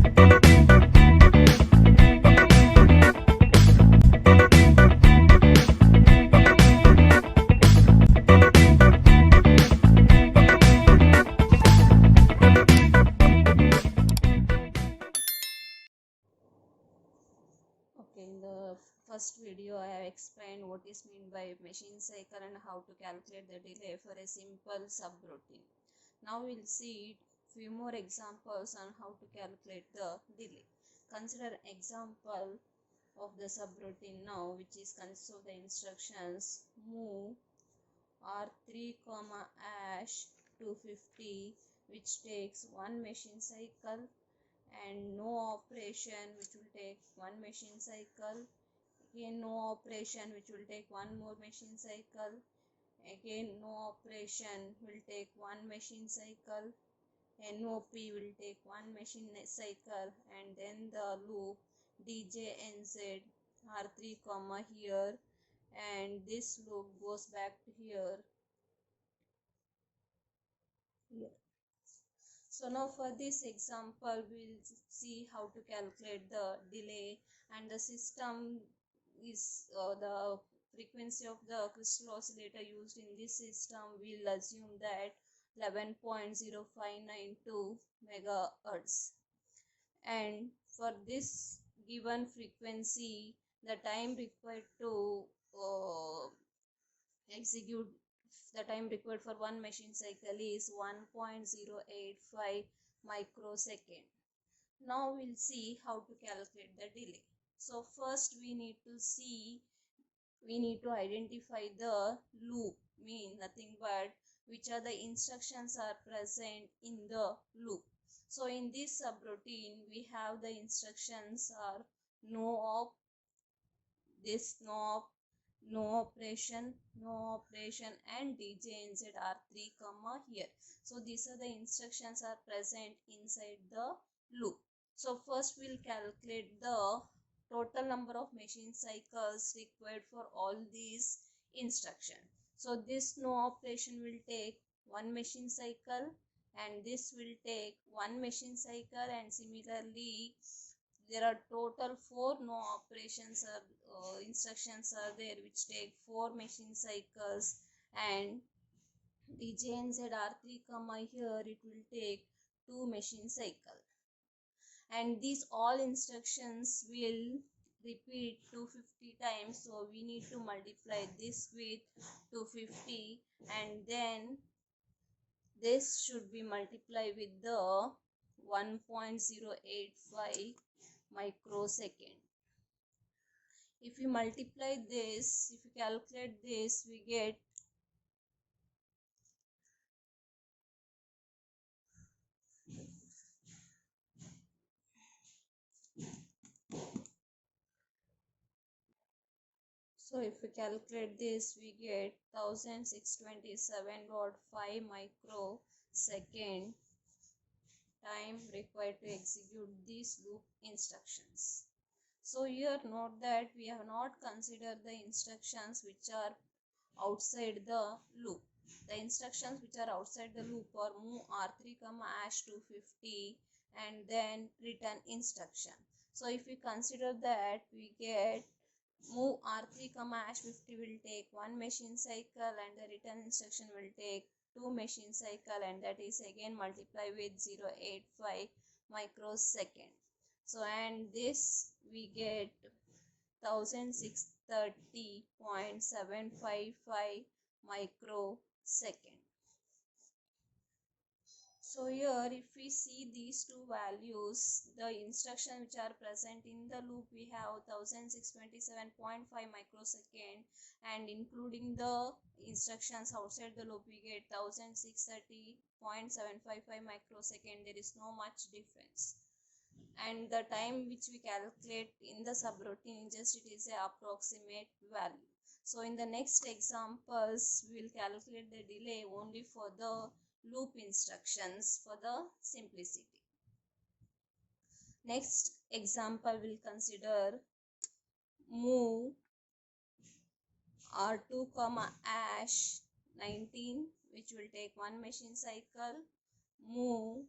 Okay, in the first video I have explained what is meant by machine cycle and how to calculate the delay for a simple subroutine. Now we'll see few more examples on how to calculate the delay. Consider example of the subroutine now, which is consists of the instructions move R3, ash 250, which takes one machine cycle, and no operation, which will take one machine cycle, again no operation, which will take one more machine cycle, again no operation will take one machine cycle, NOP will take one machine cycle, and then the loop DJNZ R3 comma here, and this loop goes back to here. So now for this example, we'll see how to calculate the delay, and the system is the frequency of the crystal oscillator used in this system. We'll assume that 11.0592 megahertz, and for this given frequency, the time required to execute the time required for one machine cycle is 1.085 microsecond. Now we'll see how to calculate the delay. So first we need to identify the loop, mean nothing but which are the instructions are present in the loop. So in this subroutine we have the instructions are no op, this no op, no operation, no operation, and DJNZ are 3 comma here. So these are the instructions are present inside the loop. So first we'll calculate the total number of machine cycles required for all these instructions. So this no operation will take one machine cycle, and this will take one machine cycle, and similarly there are total 4 no operations or instructions are there which take 4 machine cycles, and DJNZ R3 comma here it will take 2 machine cycle, and these all instructions will repeat 250 times. So we need to multiply this with 250, and then this should be multiplied with the 1.085 microsecond. If we multiply this, if we calculate this, we get so if we calculate this, we get 1627.5 microsecond time required to execute these loop instructions. So here note that we have not considered the instructions which are outside the loop. The instructions which are outside the loop are move R3 comma ash 250 and then return instruction. So if we consider that, we get move R3 comma ash 50 will take one machine cycle, and the return instruction will take two machine cycle, and that is again multiply with 0.85 microsecond. So and this we get 1630.755 microsecond. So here if we see these two values, the instruction which are present in the loop, we have 1627.5 microsecond, and including the instructions outside the loop we get 1630.755 microsecond. There is no much difference, and the time which we calculate in the subroutine, just it is a approximate value. So in the next examples we will calculate the delay only for the loop instructions for the simplicity. Next example will consider move R2 comma ash 19, which will take one machine cycle, move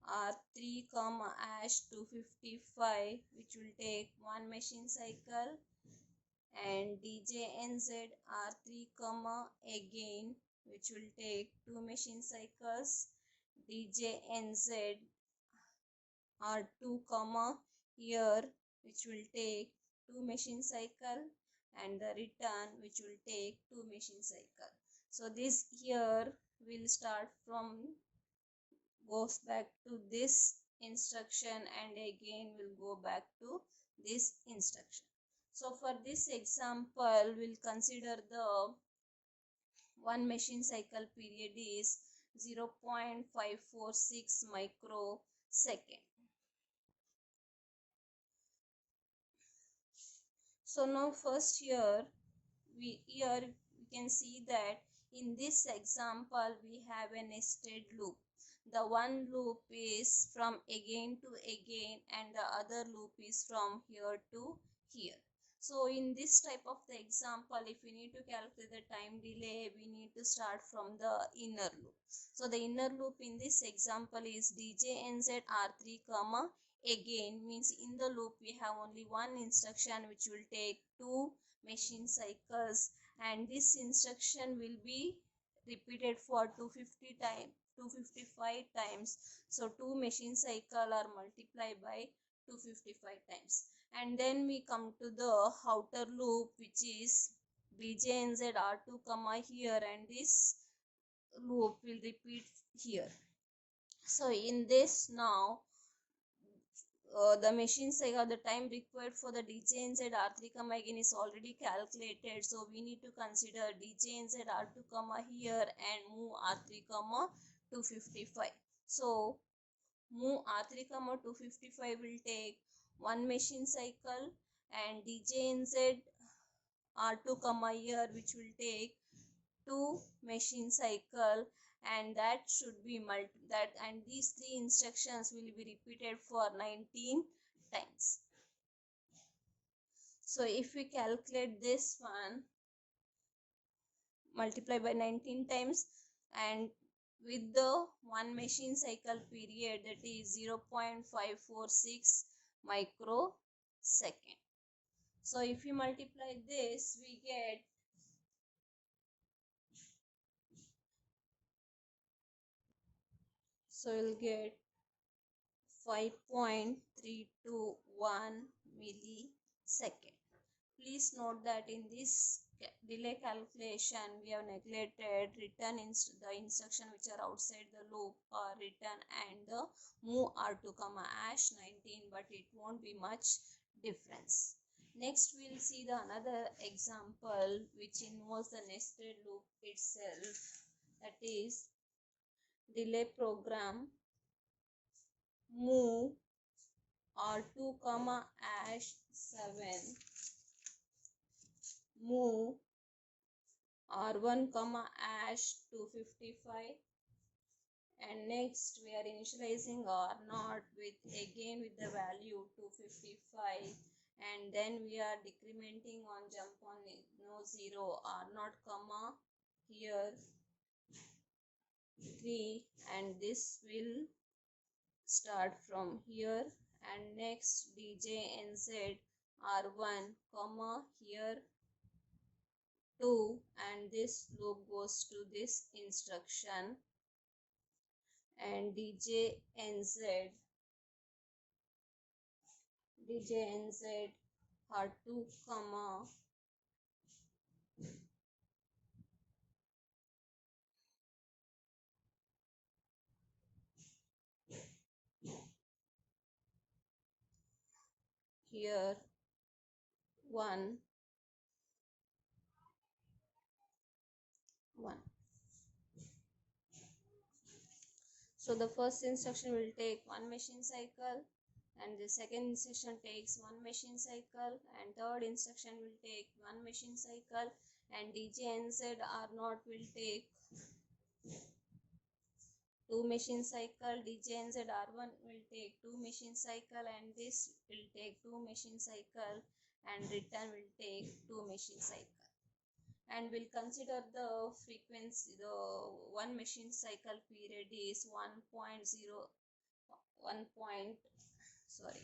R3 comma ash 255, which will take 1 machine cycle, and DJNZ R3 comma again, which will take 2 machine cycles, DJNZ R2 comma here, which will take 2 machine cycle, and the return, which will take 2 machine cycle. So this here will start from, goes back to this instruction, and again will go back to this instruction. So for this example, we'll consider the 1 machine cycle period is 0.546 microsecond. So now first here we can see that in this example we have a nested loop. The one loop is from again to again, and the other loop is from here to here. So in this type of the example, if we need to calculate the time delay, we need to start from the inner loop. So the inner loop in this example is DJNZ R3 comma again, means in the loop we have only one instruction which will take 2 machine cycles, and this instruction will be repeated for 255 times. So 2 machine cycle are multiplied by 255 times, and then we come to the outer loop, which is DJNZ R2 comma here, and this loop will repeat here. So in this now, the machine cycle, the time required for the DJNZ R3 comma again is already calculated. So we need to consider DJNZ R2 comma here and move R3 comma 255. So move R3 comma 255 will take 1 machine cycle, and DJNZ R2 comma here, which will take 2 machine cycle, and that should be and these 3 instructions will be repeated for 19 times. So if we calculate this one, multiply by 19 times, and with the 1 machine cycle period, that is 0.546 microsecond. So if we multiply this, we get we'll get 5.321 millisecond. Please note that in this delay calculation, we have neglected return the instruction which are outside the loop are written, and the move R2 comma ash 19, but it won't be much difference. Next we'll see the another example which involves the nested loop itself, that is delay program move R2 comma ash 7, move R1 comma ash 255, and next we are initializing R0 with again with the value 255, and then we are decrementing on jump on no 0 R0 comma here 3, and this will start from here, and next DJNZ R1 comma here 2, and this loop goes to this instruction, and DJNZ R2 comma here 1 1. So the first instruction will take 1 machine cycle, and the second instruction takes 1 machine cycle, and third instruction will take 1 machine cycle, and DJNZ R0 will take 2 machine cycle, DJNZ R1 will take 2 machine cycle, and this will take 2 machine cycle, and return will take 2 machine cycle. And we'll consider the frequency, the 1 machine cycle period is 1.0 one point, sorry,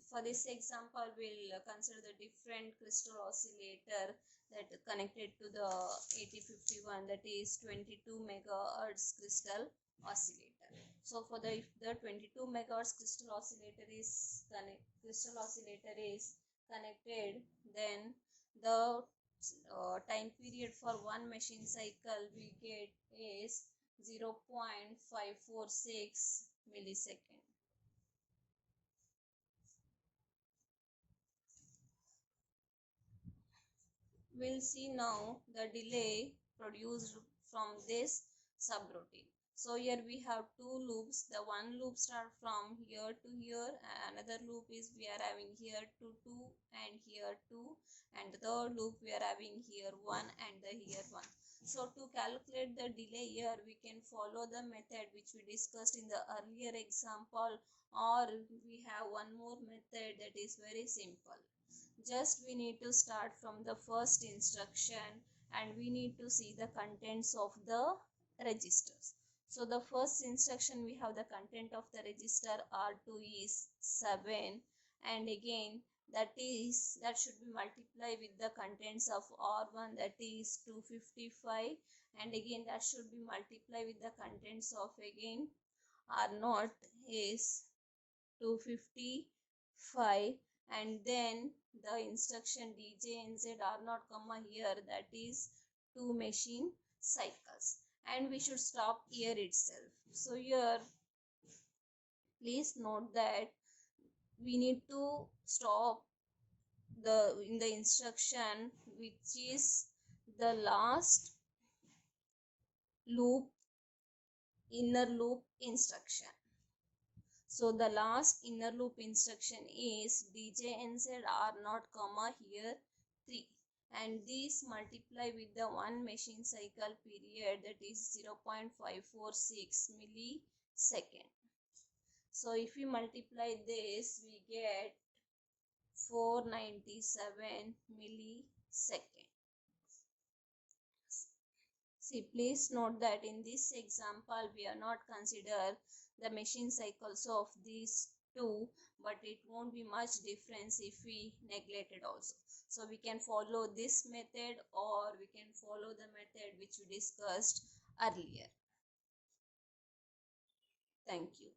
for this example we'll consider the different crystal oscillator that connected to the 8051, that is 22 megahertz crystal oscillator. So for the, if the 22 megahertz crystal oscillator is connected, then the time period for one machine cycle we get is 0.546 millisecond. We'll see now the delay produced from this subroutine. So here we have two loops. The one loop start from here to here, another loop is we are having here to 2 and here 2, and the third loop we are having here 1 and the here 1. So to calculate the delay here, we can follow the method which we discussed in the earlier example, or we have one more method that is very simple. Just we need to start from the first instruction and we need to see the contents of the registers. So the first instruction we have the content of the register R2 is 7, and again that should be multiplied with the contents of R1, that is 255, and again that should be multiplied with the contents of again R0 is 255, and then the instruction DJNZ R0 comma here, that is 2 machine cycles, and we should stop here itself. So here please note that we need to stop in the instruction which is the last loop, inner loop instruction. So the last inner loop instruction is DJNZ R0 comma here 3, and this multiply with the one machine cycle period, that is 0.546 millisecond. So if we multiply this, we get 497 millisecond. See, please note that in this example we are not consider the machine cycles of these two, but it won't be much difference if we neglect it also. So we can follow this method or we can follow the method which we discussed earlier. Thank you.